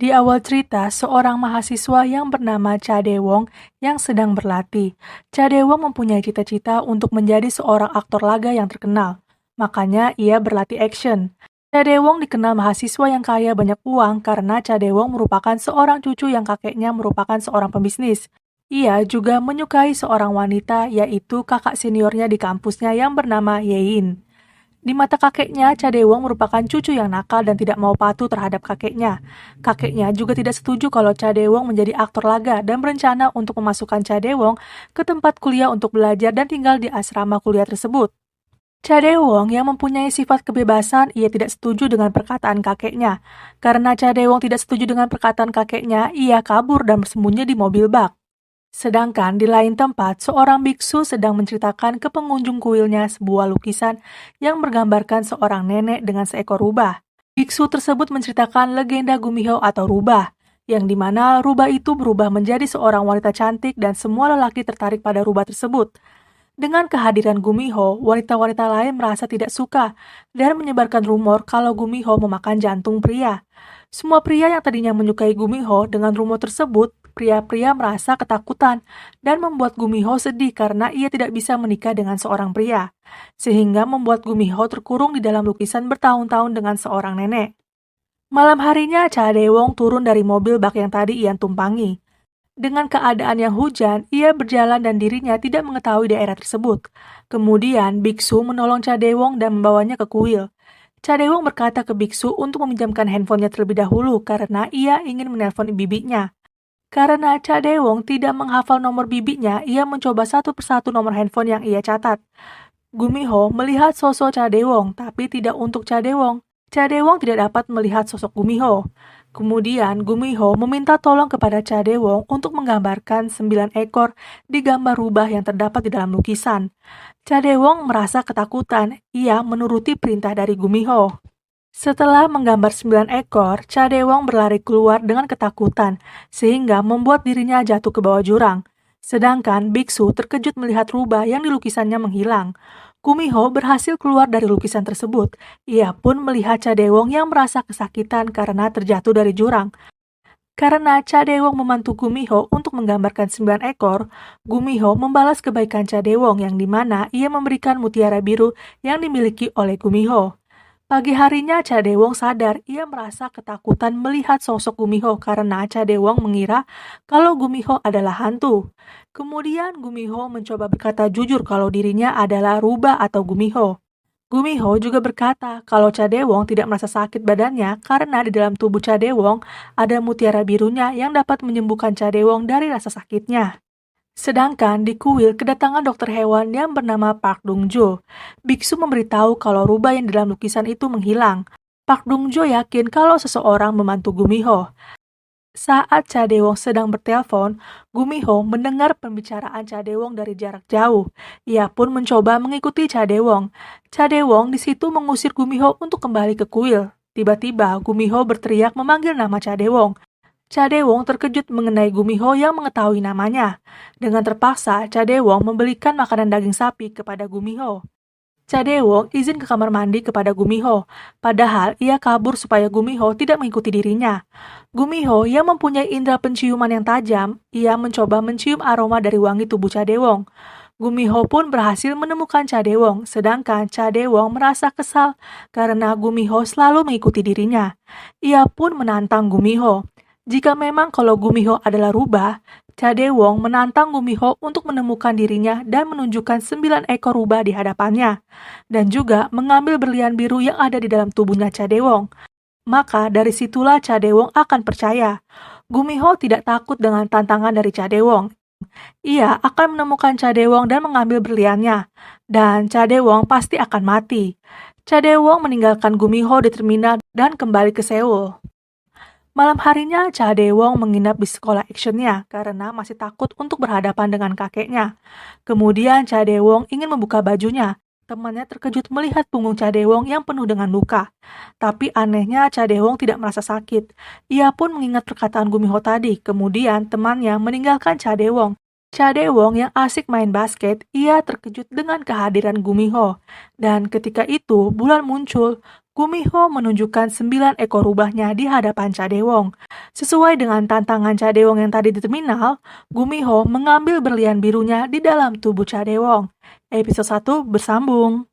Di awal cerita, seorang mahasiswa yang bernama Cha Dae-won yang sedang berlatih. Cha Dae-won mempunyai cita-cita untuk menjadi seorang aktor laga yang terkenal. Makanya ia berlatih action. Cha Dae-won dikenal mahasiswa yang kaya banyak uang karena Cha Dae-won merupakan seorang cucu yang kakeknya merupakan seorang pembisnis. Ia juga menyukai seorang wanita yaitu kakak seniornya di kampusnya yang bernama Yein. Di mata kakeknya, Cha Dae-won merupakan cucu yang nakal dan tidak mau patuh terhadap kakeknya. Kakeknya juga tidak setuju kalau Cha Dae-won menjadi aktor laga dan berencana untuk memasukkan Cha Dae-won ke tempat kuliah untuk belajar dan tinggal di asrama kuliah tersebut. Cha Dae-won yang mempunyai sifat kebebasan, ia tidak setuju dengan perkataan kakeknya. Karena Cha Dae-won tidak setuju dengan perkataan kakeknya, ia kabur dan bersembunyi di mobil bak. Sedangkan di lain tempat, seorang biksu sedang menceritakan ke pengunjung kuilnya sebuah lukisan yang menggambarkan seorang nenek dengan seekor rubah. Biksu tersebut menceritakan legenda Gumiho atau rubah, yang dimana rubah itu berubah menjadi seorang wanita cantik dan semua lelaki tertarik pada rubah tersebut. Dengan kehadiran Gumiho, wanita-wanita lain merasa tidak suka dan menyebarkan rumor kalau Gumiho memakan jantung pria. Semua pria yang tadinya menyukai Gumiho dengan rumor tersebut, pria-pria merasa ketakutan dan membuat Gumiho sedih karena ia tidak bisa menikah dengan seorang pria. Sehingga membuat Gumiho terkurung di dalam lukisan bertahun-tahun dengan seorang nenek. Malam harinya, Cha Dae-won turun dari mobil bak yang tadi ia tumpangi. Dengan keadaan yang hujan, ia berjalan dan dirinya tidak mengetahui daerah tersebut. Kemudian, biksu menolong Cha Dae-won dan membawanya ke kuil. Cha Dae-won berkata ke biksu untuk meminjamkan handphonenya terlebih dahulu karena ia ingin menelpon bibinya. Karena Cha Dae-won tidak menghafal nomor bibinya, ia mencoba satu persatu nomor handphone yang ia catat. Gumiho melihat sosok Cha Dae-won, tapi tidak untuk Cha Dae-won. Cha Dae-won tidak dapat melihat sosok Gumiho. Kemudian Gumiho meminta tolong kepada Cha Dae-won untuk menggambarkan 9 ekor di gambar rubah yang terdapat di dalam lukisan. Cha Dae-won merasa ketakutan, ia menuruti perintah dari Gumiho. Setelah menggambar 9 ekor, Cha Dae-won berlari keluar dengan ketakutan, sehingga membuat dirinya jatuh ke bawah jurang. Sedangkan biksu terkejut melihat rubah yang di lukisannya menghilang. Gumiho berhasil keluar dari lukisan tersebut. Ia pun melihat Cha Dae-won yang merasa kesakitan karena terjatuh dari jurang. Karena Cha Dae-won membantu Gumiho untuk menggambarkan 9 ekor, Gumiho membalas kebaikan Cha Dae-won yang dimana ia memberikan mutiara biru yang dimiliki oleh Gumiho. Pagi harinya Cha Dae-won sadar ia merasa ketakutan melihat sosok Gumiho karena Cha Dae-won mengira kalau Gumiho adalah hantu. Kemudian Gumiho mencoba berkata jujur kalau dirinya adalah rubah atau Gumiho. Gumiho juga berkata kalau Cha Dae-won tidak merasa sakit badannya karena di dalam tubuh Cha Dae-won ada mutiara birunya yang dapat menyembuhkan Cha Dae-won dari rasa sakitnya. Sedangkan di kuil kedatangan dokter hewan yang bernama Park Dong-jo. Biksu memberitahu kalau rubah yang di dalam lukisan itu menghilang. Park Dong-jo yakin kalau seseorang membantu Gumiho. Saat Cha Dae-won sedang bertelepon, Gumiho mendengar pembicaraan Cha Dae-won dari jarak jauh. Ia pun mencoba mengikuti Cha Dae-won. Cha Dae-won di situ mengusir Gumiho untuk kembali ke kuil. Tiba-tiba Gumiho berteriak memanggil nama Cha Dae-won. Cha Dae-won terkejut mengenai Gumiho yang mengetahui namanya. Dengan terpaksa, Cha Dae-won membelikan makanan daging sapi kepada Gumiho. Cha Dae-won izin ke kamar mandi kepada Gumiho, padahal ia kabur supaya Gumiho tidak mengikuti dirinya. Gumiho yang mempunyai indera penciuman yang tajam, ia mencoba mencium aroma dari wangi tubuh Cha Dae-won. Gumiho pun berhasil menemukan Cha Dae-won, sedangkan Cha Dae-won merasa kesal karena Gumiho selalu mengikuti dirinya. Ia pun menantang Gumiho. Jika memang kalau Gumiho adalah rubah, Cha Dae-won menantang Gumiho untuk menemukan dirinya dan menunjukkan 9 ekor rubah di hadapannya, dan juga mengambil berlian biru yang ada di dalam tubuhnya Cha Dae-won. Maka dari situlah Cha Dae-won akan percaya. Gumiho tidak takut dengan tantangan dari Cha Dae-won. Ia akan menemukan Cha Dae-won dan mengambil berliannya, dan Cha Dae-won pasti akan mati. Cha Dae-won meninggalkan Gumiho di terminal dan kembali ke Seoul. Malam harinya, Cha Dae-won menginap di sekolah actionnya karena masih takut untuk berhadapan dengan kakeknya. Kemudian Cha Dae-won ingin membuka bajunya. Temannya terkejut melihat punggung Cha Dae-won yang penuh dengan luka. Tapi anehnya Cha Dae-won tidak merasa sakit. Ia pun mengingat perkataan Gumiho tadi. Kemudian temannya meninggalkan Cha Dae-won. Cha Dae-won yang asik main basket, ia terkejut dengan kehadiran Gumiho. Dan ketika itu, bulan muncul. Gumiho menunjukkan 9 ekor rubahnya di hadapan Cadewong. Sesuai dengan tantangan Cadewong yang tadi di terminal, Gumiho mengambil berlian birunya di dalam tubuh Cadewong. Episode 1 bersambung.